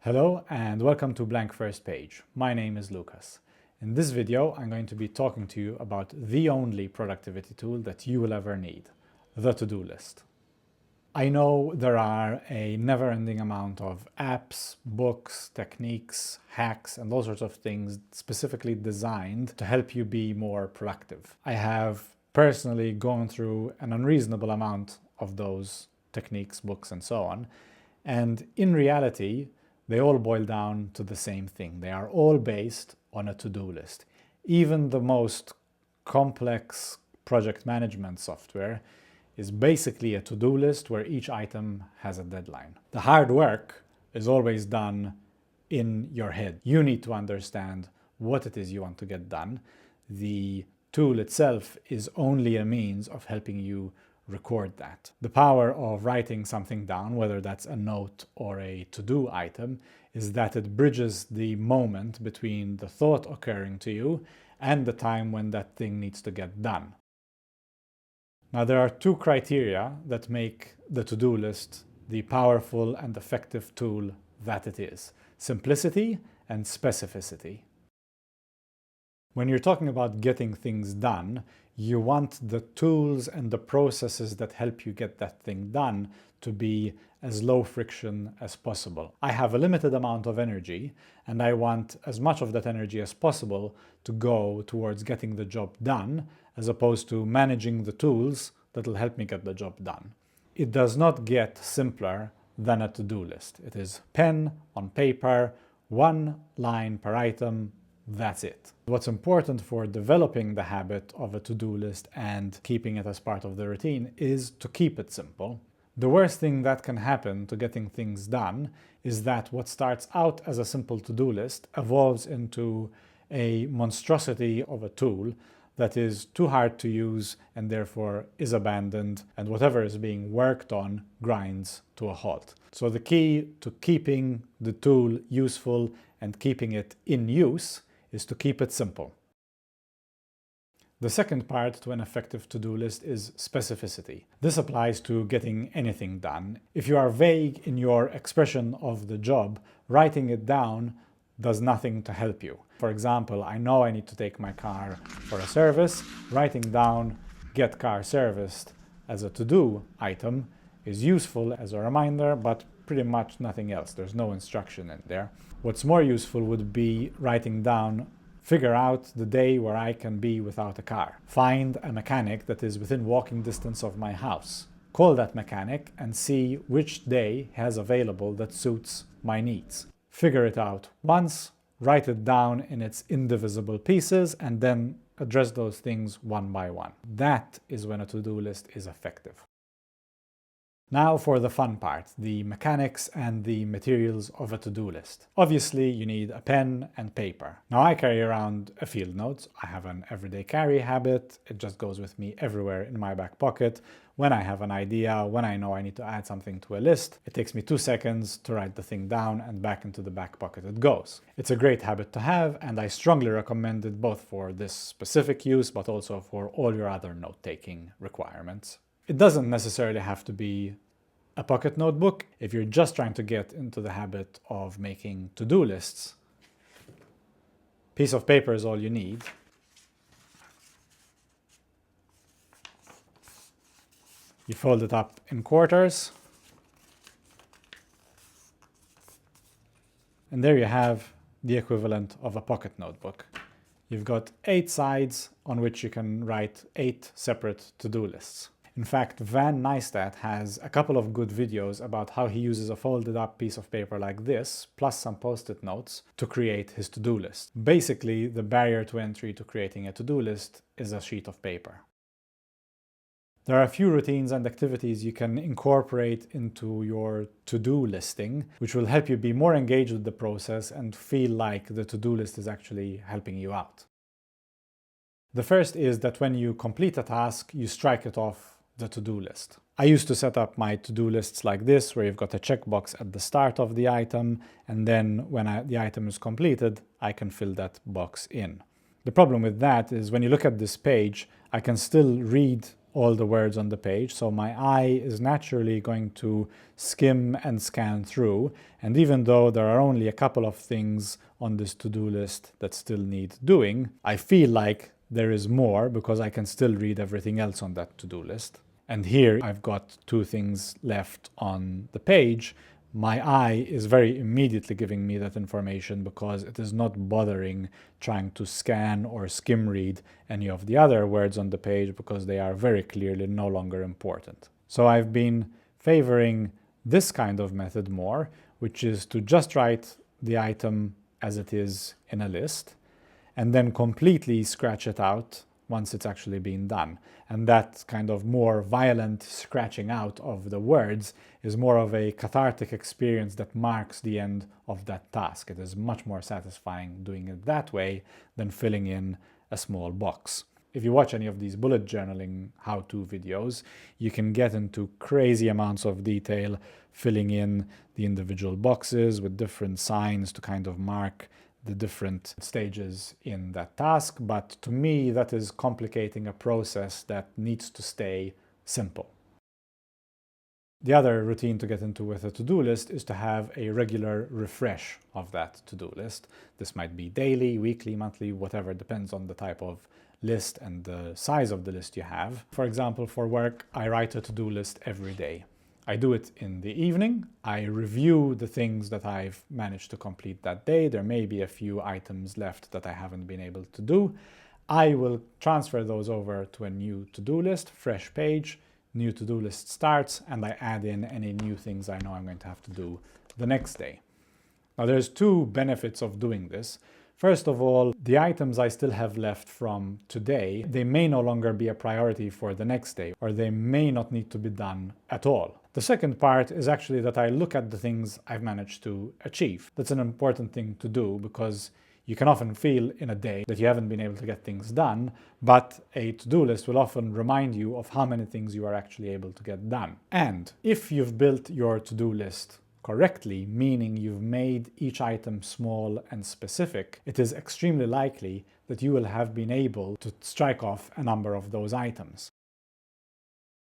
Hello and welcome to Blank First Page. My name is Lucas. In this video, I'm going to be talking to you about the only productivity tool that you will ever need, the to-do list. I know there are a never-ending amount of apps, books, techniques, hacks, and all sorts of things specifically designed to help you be more productive. I have personally gone through an unreasonable amount of those techniques, books, and so on. And in reality, they all boil down to the same thing. They are all based on a to-do list. Even the most complex project management software is basically a to-do list where each item has a deadline. The hard work is always done in your head. You need to understand what it is you want to get done. The tool itself is only a means of helping you record that. The power of writing something down, whether that's a note or a to-do item, is that it bridges the moment between the thought occurring to you and the time when that thing needs to get done. Now, there are two criteria that make the to-do list the powerful and effective tool that it is: simplicity and specificity. When you're talking about getting things done, you want the tools and the processes that help you get that thing done to be as low friction as possible. I have a limited amount of energy, and I want as much of that energy as possible to go towards getting the job done, as opposed to managing the tools that will help me get the job done. It does not get simpler than a to-do list. It is pen on paper, one line per item. That's it. What's important for developing the habit of a to-do list and keeping it as part of the routine is to keep it simple. The worst thing that can happen to getting things done is that what starts out as a simple to-do list evolves into a monstrosity of a tool that is too hard to use and therefore is abandoned, and whatever is being worked on grinds to a halt. So the key to keeping the tool useful and keeping it in use is to keep it simple. The second part to an effective to-do list is specificity. This applies to getting anything done. If you are vague in your expression of the job, writing it down does nothing to help you. For example, I know I need to take my car for a service. Writing down "get car serviced" as a to-do item is useful as a reminder, but pretty much nothing else. There's no instruction in there. What's more useful would be writing down, figure out the day where I can be without a car. Find a mechanic that is within walking distance of my house. Call that mechanic and see which day he has available that suits my needs. Figure it out once, write it down in its indivisible pieces, and then address those things one by one. That is when a to-do list is effective. Now for the fun part, the mechanics and the materials of a to-do list. Obviously, you need a pen and paper. Now, I carry around a field notes. I have an everyday carry habit. It just goes with me everywhere in my back pocket. When I have an idea, when I know I need to add something to a list, it takes me 2 seconds to write the thing down and back into the back pocket it goes. It's a great habit to have, and I strongly recommend it both for this specific use, but also for all your other note-taking requirements. It doesn't necessarily have to be a pocket notebook. If you're just trying to get into the habit of making to-do lists, piece of paper is all you need. You fold it up in quarters, and there you have the equivalent of a pocket notebook. You've got 8 sides on which you can write 8 separate to-do lists. In fact, Van Neistat has a couple of good videos about how he uses a folded up piece of paper like this, plus some post-it notes, to create his to-do list. Basically, the barrier to entry to creating a to-do list is a sheet of paper. There are a few routines and activities you can incorporate into your to-do listing, which will help you be more engaged with the process and feel like the to-do list is actually helping you out. The first is that when you complete a task, you strike it off the to-do list. I used to set up my to-do lists like this, where you've got a checkbox at the start of the item, and then when the item is completed, I can fill that box in. The problem with that is when you look at this page, I can still read all the words on the page, so my eye is naturally going to skim and scan through, and even though there are only a couple of things on this to-do list that still need doing, I feel like there is more because I can still read everything else on that to-do list. And here I've got 2 things left on the page. My eye is very immediately giving me that information because it is not bothering trying to scan or skim read any of the other words on the page because they are very clearly no longer important. So I've been favoring this kind of method more, which is to just write the item as it is in a list and then completely scratch it out once it's actually been done. And that kind of more violent scratching out of the words is more of a cathartic experience that marks the end of that task. It is much more satisfying doing it that way than filling in a small box. If you watch any of these bullet journaling how-to videos, you can get into crazy amounts of detail, filling in the individual boxes with different signs to kind of mark the different stages in that task, but to me that is complicating a process that needs to stay simple. The other routine to get into with a to-do list is to have a regular refresh of that to-do list. This might be daily, weekly, monthly, whatever, depends on the type of list and the size of the list you have. For example, for work, I write a to-do list every day. I do it in the evening. I review the things that I've managed to complete that day. There may be a few items left that I haven't been able to do. I will transfer those over to a new to-do list, fresh page, new to-do list starts, and I add in any new things I know I'm going to have to do the next day. Now there's 2 benefits of doing this. First of all, the items I still have left from today, they may no longer be a priority for the next day, or they may not need to be done at all. The second part is actually that I look at the things I've managed to achieve. That's an important thing to do because you can often feel in a day that you haven't been able to get things done, but a to-do list will often remind you of how many things you are actually able to get done. And if you've built your to-do list correctly, meaning you've made each item small and specific, it is extremely likely that you will have been able to strike off a number of those items.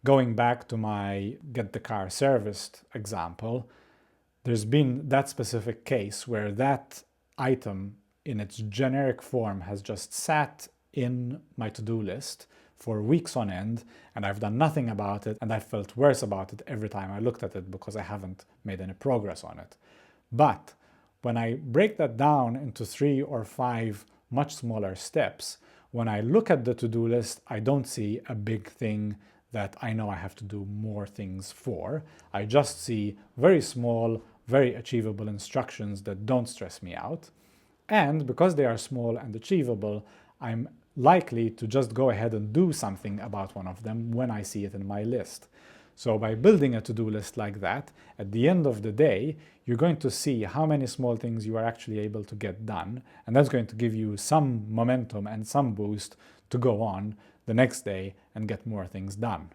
Going back to my get the car serviced example, there's been that specific case where that item in its generic form has just sat in my to-do list for weeks on end, and I've done nothing about it, and I felt worse about it every time I looked at it because I haven't made any progress on it. But when I break that down into 3 or 5 much smaller steps, when I look at the to-do list, I don't see a big thing that I know I have to do more things for. I just see very small, very achievable instructions that don't stress me out. And because they are small and achievable, I'm likely to just go ahead and do something about one of them when I see it in my list. So by building a to-do list like that, at the end of the day, you're going to see how many small things you are actually able to get done, and that's going to give you some momentum and some boost to go on the next day and get more things done.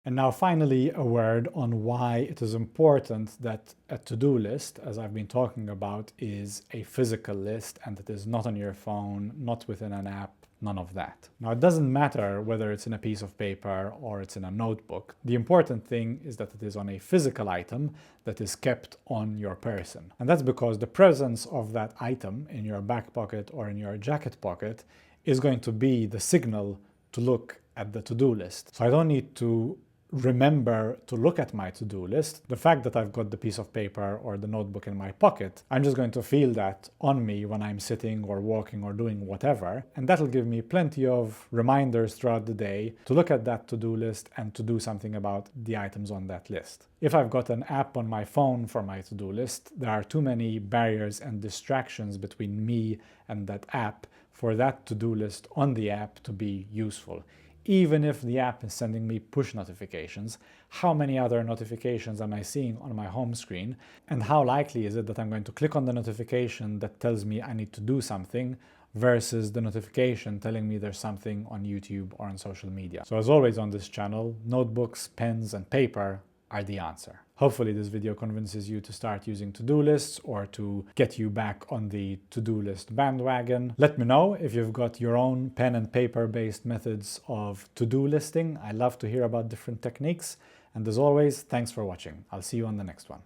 And now finally a word on why it is important that a to-do list, as I've been talking about, is a physical list and it is not on your phone, not within an app, none of that. Now it doesn't matter whether it's in a piece of paper or it's in a notebook. The important thing is that it is on a physical item that is kept on your person. And that's because the presence of that item in your back pocket or in your jacket pocket is going to be the signal to look at the to-do list. So I don't need to remember to look at my to-do list. The fact that I've got the piece of paper or the notebook in my pocket, I'm just going to feel that on me when I'm sitting or walking or doing whatever, and that'll give me plenty of reminders throughout the day to look at that to-do list and to do something about the items on that list. If I've got an app on my phone for my to-do list, there are too many barriers and distractions between me and that app for that to-do list on the app to be useful. Even if the app is sending me push notifications, how many other notifications am I seeing on my home screen? And how likely is it that I'm going to click on the notification that tells me I need to do something versus the notification telling me there's something on YouTube or on social media? So as always on this channel, notebooks, pens, and paper are the answer. Hopefully this video convinces you to start using to-do lists or to get you back on the to-do list bandwagon. Let me know if you've got your own pen and paper based methods of to-do listing. I love to hear about different techniques. And as always, thanks for watching. I'll see you on the next one.